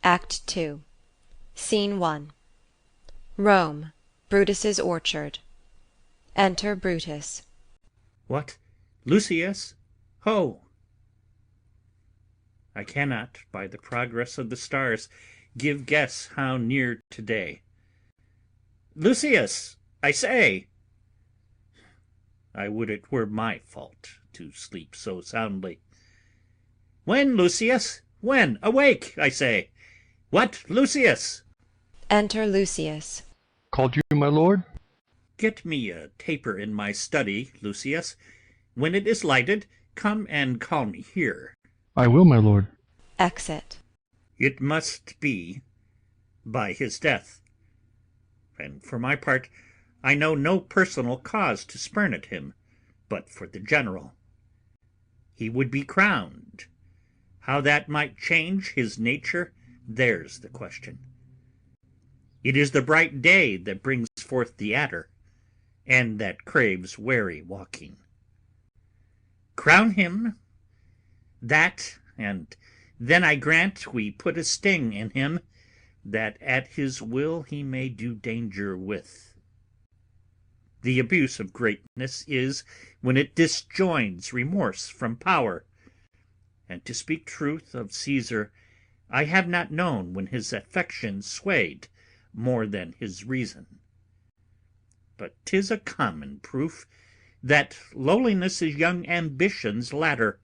Act 2. Scene 1. Rome, Brutus's orchard. Enter Brutus. What, Lucius? Ho! I cannot, by the progress of the stars, give guess how near to-day. Lucius, I say! I would it were my fault to sleep so soundly. When, Lucius? When? Awake, I say! What, Lucius? Enter Lucius. Called you, my lord? Get me a taper in my study, Lucius. When it is lighted, come and call me here. I will, my lord. Exit. It must be by his death, and for my part I know no personal cause to spurn at him, but for the general. He would be crowned. How that might change his nature, there's the question. It is the bright day that brings forth the adder, and that craves wary walking. Crown him, that, and then I grant we put a sting in him, that at his will he may do danger with. The abuse of greatness is when it disjoins remorse from power, and to speak truth of Caesar, I have not known when his affection swayed more than his reason. But 'tis a common proof that lowliness is young ambition's ladder,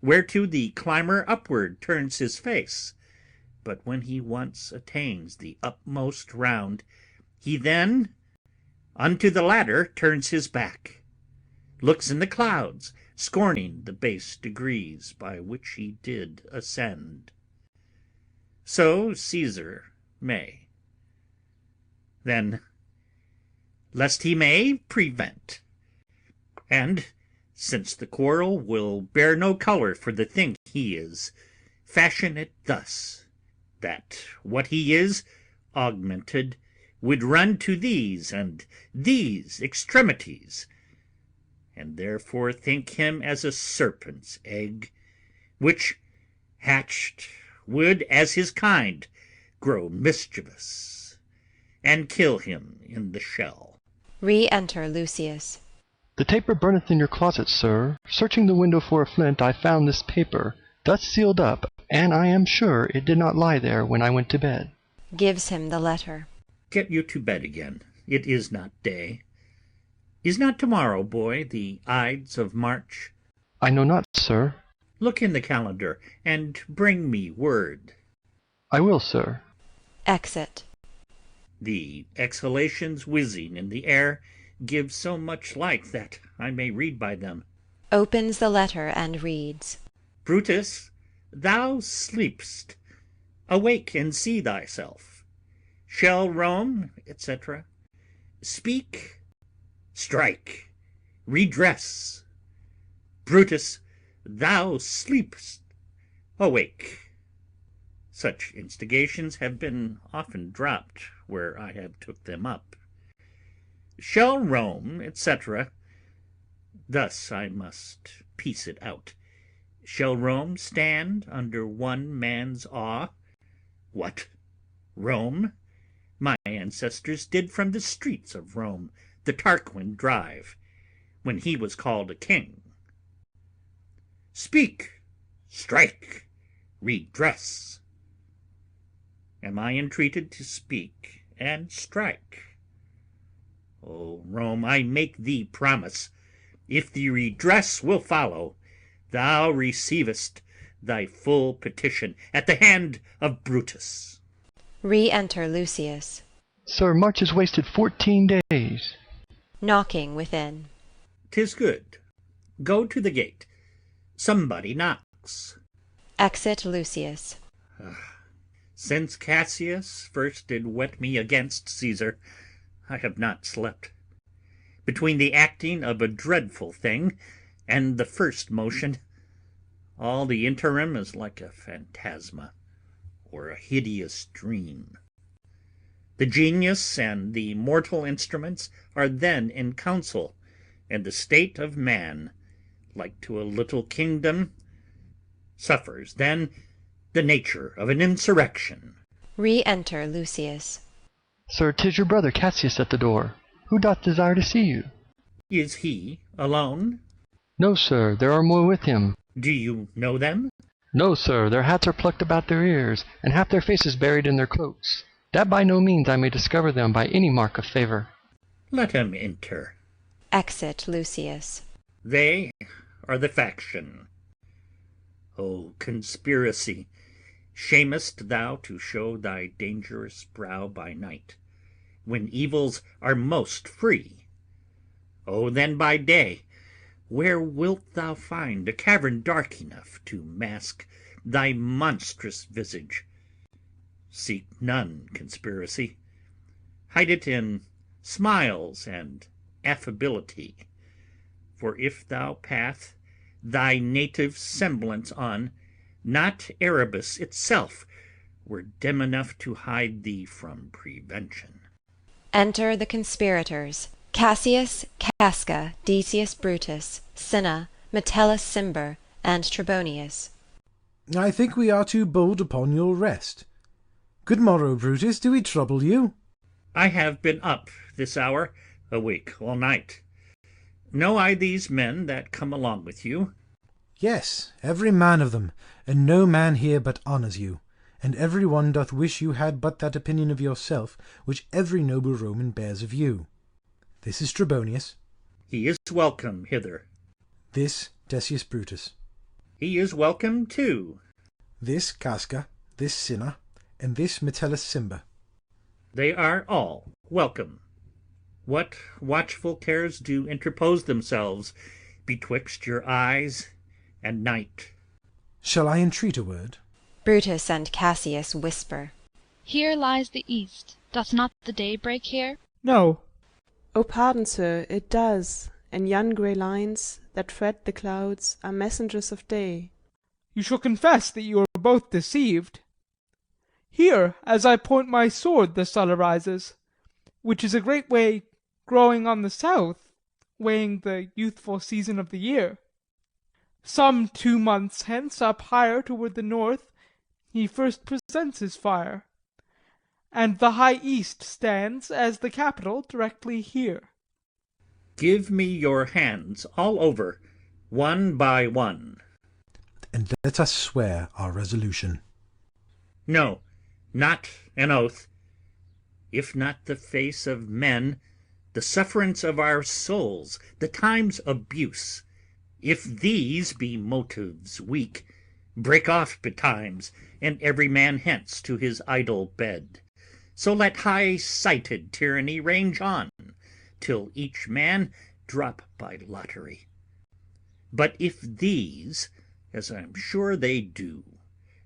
whereto the climber upward turns his face, but when he once attains the upmost round, he then unto the ladder turns his back, looks in the clouds, scorning the base degrees by which he did ascend. So Caesar may. Then, lest he may prevent, and since the quarrel will bear no colour for the thing he is, fashion it thus, that what he is, augmented, would run to these and these extremities, and therefore think him as a serpent's egg, which, hatched, would, as his kind, grow mischievous, and kill him in the shell. Re-enter Lucius. The taper burneth in your closet, sir. Searching the window for a flint, I found this paper, thus sealed up, and I am sure it did not lie there when I went to bed. Gives him the letter. Get you to bed again. It is not day. Is not tomorrow, boy, the Ides of March? I know not, sir. Look in the calendar, and bring me word. I will, sir. Exit. The exhalations whizzing in the air give so much light that I may read by them. Opens the letter and reads. Brutus, thou sleep'st. Awake and see thyself. Shall Rome, etc. Speak, strike, redress. Brutus, thou sleep'st. Awake. Such instigations have been often dropped where I have took them up. Shall Rome, etc. Thus I must piece it out. Shall Rome stand under one man's awe? What, Rome? My ancestors did from the streets of Rome the Tarquin drive, when he was called a king. Speak, strike, redress. Am I entreated to speak and strike? O Rome, I make thee promise, if the redress will follow, thou receivest thy full petition at the hand of Brutus. Re-enter Lucius. Sir, March has wasted 14 days. Knocking within. 'Tis good. Go to the gate. Somebody knocks. Exit Lucius. Since Cassius first did wet me against Caesar, I have not slept. Between the acting of a dreadful thing and the first motion, all the interim is like a phantasma or a hideous dream. The genius and the mortal instruments are then in council, and the state of man, like to a little kingdom, suffers then the nature of an insurrection. Re-enter Lucius. Sir, 'tis your brother Cassius at the door, who doth desire to see you. Is he alone? No, sir, there are more with him. Do you know them? No, sir, their hats are plucked about their ears, and half their faces buried in their cloaks, that by no means I may discover them by any mark of favour. Let him enter. Exit Lucius. They are the faction. O conspiracy, shamest thou to show thy dangerous brow by night, when evils are most free? O then by day, where wilt thou find a cavern dark enough to mask thy monstrous visage? Seek none conspiracy. Hide it in smiles and affability. For if thou path thy native semblance on, not Erebus itself were dim enough to hide thee from prevention. Enter the conspirators, Cassius, Casca, Decius Brutus, Cinna, Metellus Cimber, and Trebonius. I think we are too bold upon your rest. Good morrow, Brutus, do we trouble you? I have been up this hour, awake all night. Know I these men that come along with you? Yes, every man of them, and no man here but honours you, and every one doth wish you had but that opinion of yourself which every noble Roman bears of you. This is Trebonius. He is welcome hither. This Decius Brutus. He is welcome too. This Casca, this Cinna, and this Metellus Cimber. They are all welcome. What watchful cares do interpose themselves betwixt your eyes and night? Shall I entreat a word? Brutus and Cassius whisper. Here lies the east. Doth not the day break here? No. O pardon, sir, it does, and yon grey lines that thread the clouds are messengers of day. You shall confess that you are both deceived. Here, as I point my sword, the sun arises, which is a great way growing on the south, weighing the youthful season of the year. Some 2 months hence, up higher toward the north, he first presents his fire, and the high east stands as the capital directly here. Give me your hands all over, one by one. And let us swear our resolution. No, not an oath. If not the face of men, the sufferance of our souls, the time's abuse, if these be motives weak, break off betimes, and every man hence to his idle bed. So let high-sighted tyranny range on, till each man drop by lottery. But if these, as I'm sure they do,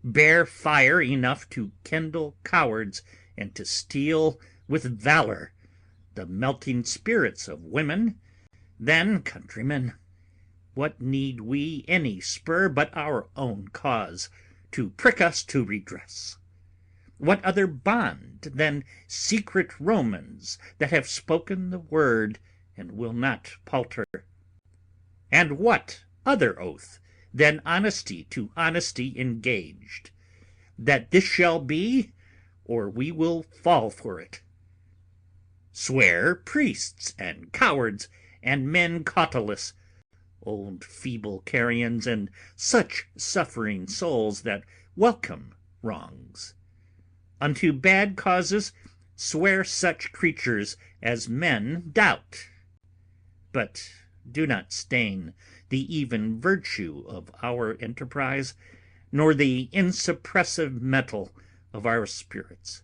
bear fire enough to kindle cowards and to steal with valour the melting spirits of women, then, countrymen, what need we any spur but our own cause to prick us to redress? What other bond than secret Romans that have spoken the word and will not palter? And what other oath than honesty to honesty engaged, that this shall be, or we will fall for it? Swear priests and cowards and men cautelous, old feeble carrions, and such suffering souls that welcome wrongs. Unto bad causes swear such creatures as men doubt, but do not stain the even virtue of our enterprise, nor the insuppressive metal of our spirits.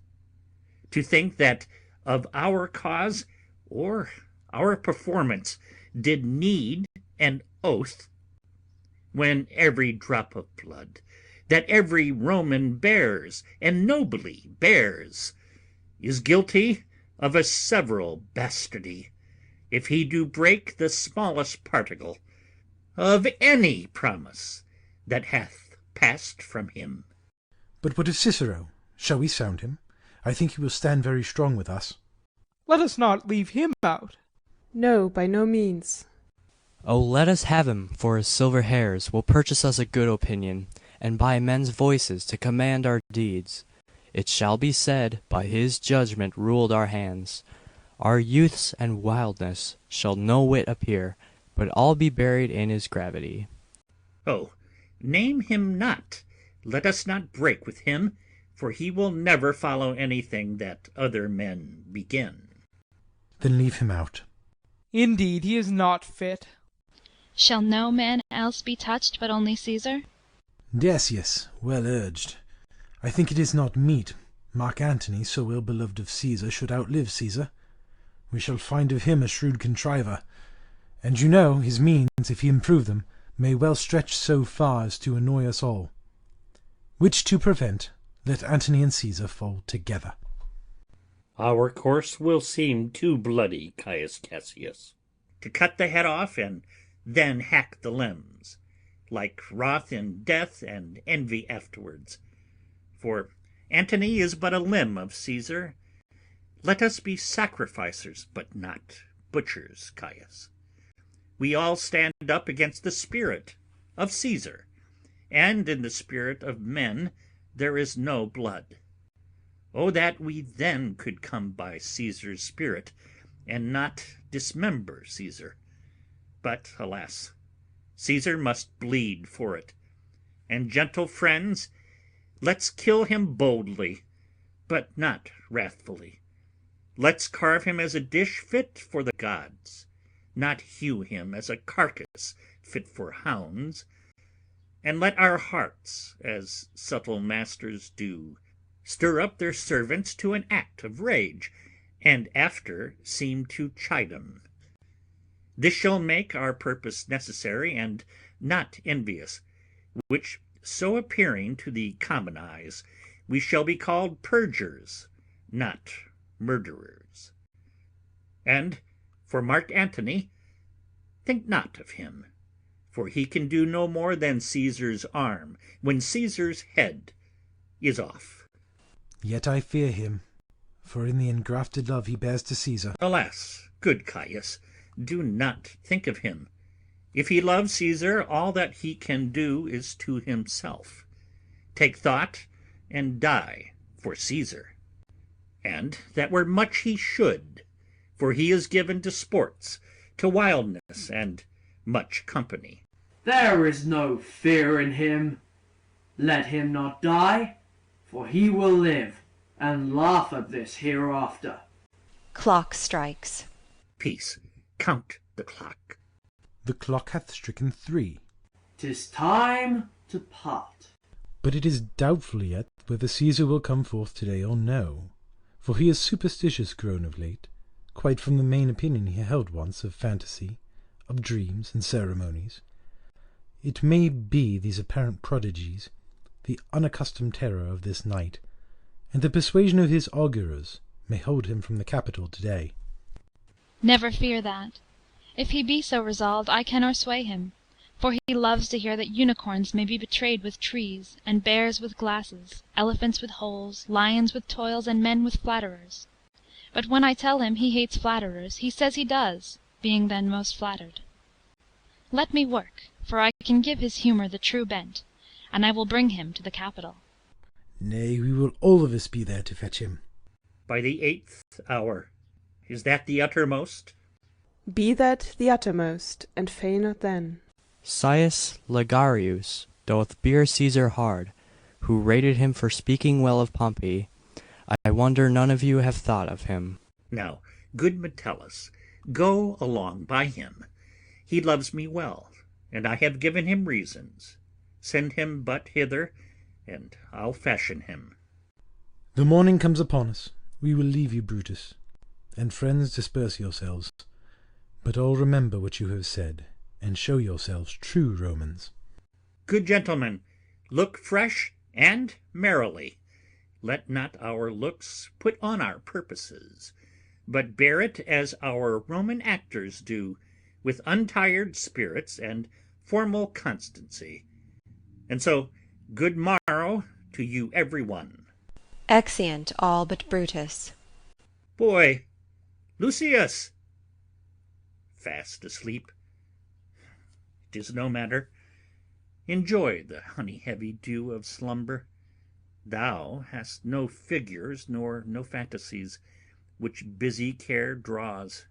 To think that of our cause or our performance did need an oath, when every drop of blood that every Roman bears, and nobly bears, is guilty of a several bastardy, if he do break the smallest particle of any promise that hath passed from him. But what of Cicero? Shall we sound him? I think he will stand very strong with us. Let us not leave him out. No, by no means. Oh, let us have him, for his silver hairs will purchase us a good opinion, and by men's voices to command our deeds. It shall be said, by his judgment ruled our hands. Our youths and wildness shall no whit appear, but all be buried in his gravity. Oh, name him not, let us not break with him, for he will never follow anything that other men begin. Then leave him out. Indeed, he is not fit. Shall no man else be touched but only Caesar? Decius, well urged. I think it is not meet Mark Antony, so well beloved of Caesar, should outlive Caesar. We shall find of him a shrewd contriver, and you know his means, if he improve them, may well stretch so far as to annoy us all. Which to prevent, let Antony and Caesar fall together. Our course will seem too bloody, Caius Cassius, to cut the head off and then hack the limbs, like wrath in death and envy afterwards. For Antony is but a limb of Caesar. Let us be sacrificers, but not butchers, Caius. We all stand up against the spirit of Caesar, and in the spirit of men there is no blood. Oh, that we then could come by Caesar's spirit, and not dismember Caesar! But, alas, Caesar must bleed for it. And, gentle friends, let's kill him boldly, but not wrathfully. Let's carve him as a dish fit for the gods, not hew him as a carcass fit for hounds. And let our hearts, as subtle masters do, stir up their servants to an act of rage, and after seem to chide 'em. This shall make our purpose necessary and not envious, which so appearing to the common eyes, we shall be called perjurers, not murderers. And for Mark Antony, think not of him, for he can do no more than Caesar's arm when Caesar's head is off. Yet I fear him, for in the engrafted love he bears to Caesar. Alas, good Caius, do not think of him. If he loves Caesar, all that he can do is to himself. Take thought and die for Caesar. And that were much he should, for he is given to sports, to wildness, and much company. There is no fear in him. Let him not die, for he will live, and laugh at this hereafter. Clock strikes. Peace, count the clock. The clock hath stricken 3. 'Tis time to part. But it is doubtful yet whether Caesar will come forth today or no, for he is superstitious grown of late, quite from the main opinion he held once of fantasy, of dreams and ceremonies. It may be these apparent prodigies, the unaccustomed terror of this night, and the persuasion of his augurers may hold him from the Capitol today. Never fear that. If he be so resolved, I cannot sway him, for he loves to hear that unicorns may be betrayed with trees, and bears with glasses, elephants with holes, lions with toils, and men with flatterers. But when I tell him he hates flatterers, he says he does, being then most flattered. Let me work, for I can give his humour the true bent, and I will bring him to the Capitol. Nay, we will all of us be there to fetch him. By the 8th hour. Is that the uttermost? Be that the uttermost, and fail not then. Caius Ligarius doth bear Caesar hard, who rated him for speaking well of Pompey. I wonder none of you have thought of him. Now, good Metellus, go along by him. He loves me well, and I have given him reasons. Send him but hither, and I'll fashion him. The morning comes upon us. We will leave you, Brutus. And friends, disperse yourselves. But all remember what you have said, and show yourselves true Romans. Good gentlemen, look fresh and merrily. Let not our looks put on our purposes, but bear it as our Roman actors do, with untired spirits and formal constancy. And so, good morrow to you every one. Exeunt all but Brutus. Boy, Lucius! Fast asleep. 'Tis no matter. Enjoy the honey-heavy dew of slumber. Thou hast no figures nor no fantasies which busy care draws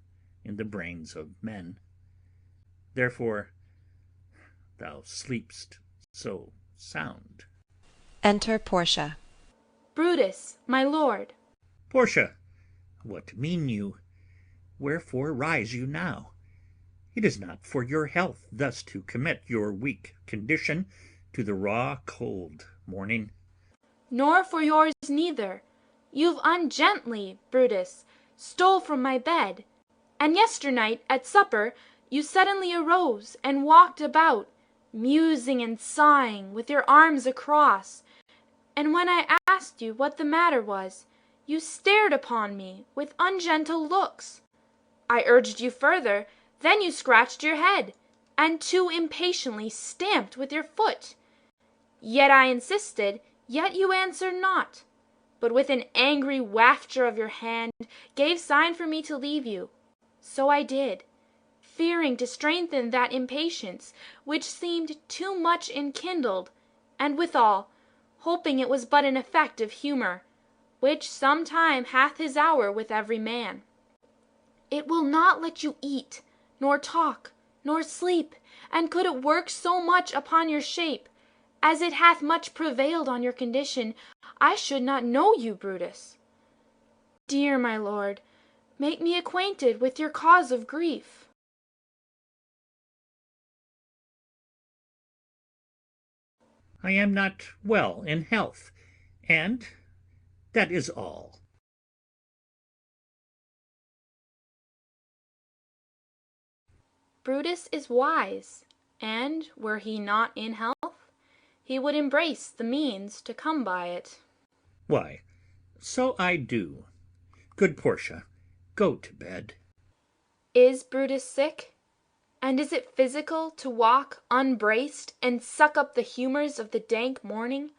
in the brains of men. Therefore thou sleep'st so sound. Enter Portia. Brutus, my lord. Portia, what mean you? Wherefore rise you now? It is not for your health thus to commit your weak condition to the raw cold morning. Nor for yours neither. You've ungently, Brutus, stole from my bed, and yesternight at supper you suddenly arose and walked about, musing and sighing, with your arms across, and when I asked you what the matter was, you stared upon me with ungentle looks. I urged you further, then you scratched your head, and too impatiently stamped with your foot. Yet I insisted, yet you answered not, but with an angry wafture of your hand gave sign for me to leave you. So I did, fearing to strengthen that impatience which seemed too much enkindled, and withal hoping it was but an effect of humour, which sometime hath his hour with every man. It will not let you eat, nor talk, nor sleep, and could it work so much upon your shape, as it hath much prevailed on your condition, I should not know you, Brutus. Dear my lord, make me acquainted with your cause of grief. I am not well in health, and that is all. Brutus is wise, and were he not in health, he would embrace the means to come by it. Why, so I do. Good Portia, go to bed. Is Brutus sick? And is it physical to walk unbraced and suck up the humours of the dank morning?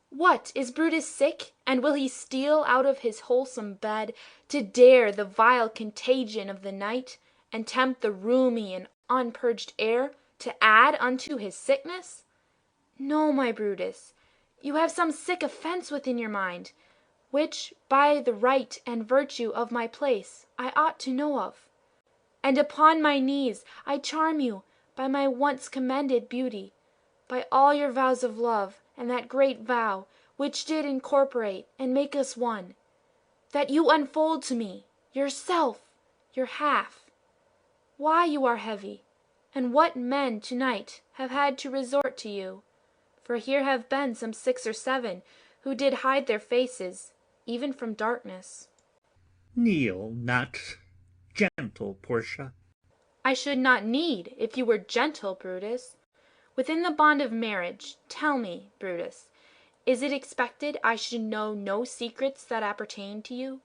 What, is Brutus sick, and will he steal out of his wholesome bed to dare the vile contagion of the night, and tempt the rheumy and unpurged air to add unto his sickness? No, my Brutus, you have some sick offence within your mind, which by the right and virtue of my place I ought to know of. And upon my knees I charm you by my once commended beauty, by all your vows of love, and that great vow which did incorporate and make us one, that you unfold to me yourself, your half. Why you are heavy, and what men to-night have had to resort to you, for here have been some 6 or 7 who did hide their faces, even from darkness. Kneel not, gentle Portia. I should not need if you were gentle, Brutus. Within the bond of marriage, tell me, Brutus, is it expected I should know no secrets that appertain to you?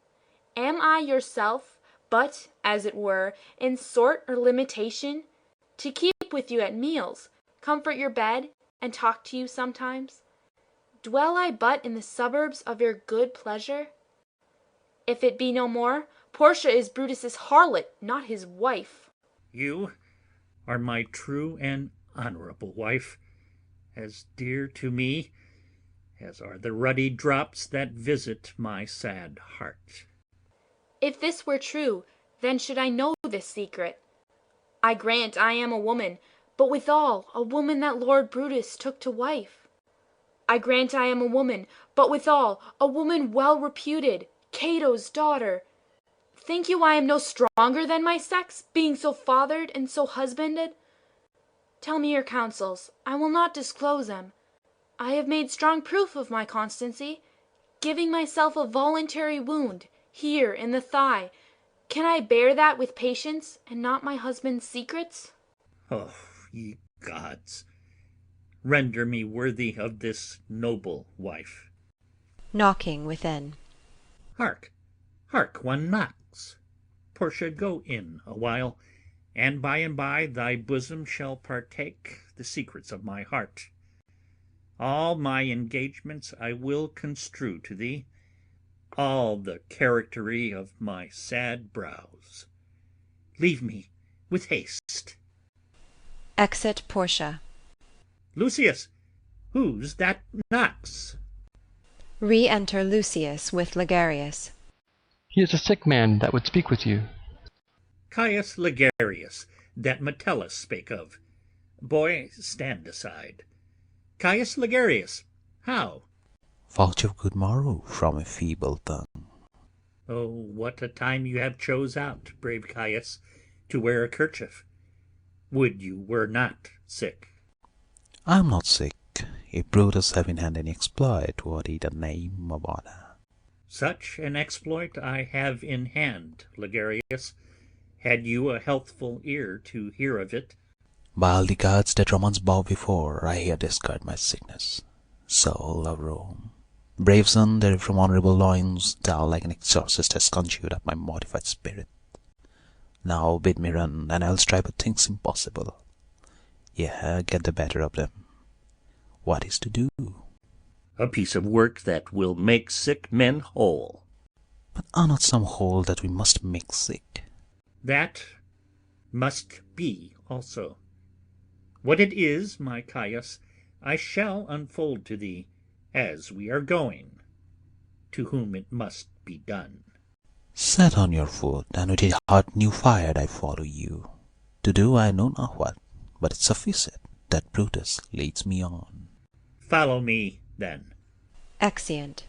Am I yourself but, as it were, in sort or limitation, to keep with you at meals, comfort your bed, and talk to you sometimes? Dwell I but in the suburbs of your good pleasure? If it be no more, Portia is Brutus's harlot, not his wife. You are my true and honourable wife, as dear to me as are the ruddy drops that visit my sad heart. If this were true, then should I know this secret. I grant I am a woman, but withal a woman that Lord Brutus took to wife. I grant I am a woman, but withal a woman well reputed, Cato's daughter. Think you I am no stronger than my sex, being so fathered and so husbanded? Tell me your counsels, I will not disclose them. I have made strong proof of my constancy, giving myself a voluntary wound, here in the thigh. Can I bear that with patience, and not my husband's secrets? Oh, ye gods, render me worthy of this noble wife. Knocking within. Hark, hark, one knocks. Portia, go in a while, and by thy bosom shall partake the secrets of my heart. All my engagements I will construe to thee, all the charactery of my sad brows. Leave me with haste. Exit Portia. Lucius, who's that knocks? Re-enter Lucius with Ligarius. He is a sick man that would speak with you. Caius Ligarius, that Metellus spake of. Boy, stand aside. Caius Ligarius, how? Vouchsafe good morrow from a feeble tongue. Oh, what a time you have chose out, brave Caius, to wear a kerchief. Would you were not sick. I am not sick. If Brutus have in hand any exploit worthy the name of honor. Such an exploit I have in hand, Ligarius, had you a healthful ear to hear of it. By all the gods that Romans bow before, I here discard my sickness. Soul of Rome, brave son that from honorable loins thou like an exorcist hast conjured up my mortified spirit. Now bid me run, and I'll strive at things impossible. Yea, get the better of them. What is to do? A piece of work that will make sick men whole. But are not some whole that we must make sick? That must be also. What it is, my Caius, I shall unfold to thee, as we are going, to whom it must be done. Set on your foot, and with a heart new fired I follow you. To do I know not what, but it sufficeth that Brutus leads me on. Follow me, then. Exeunt.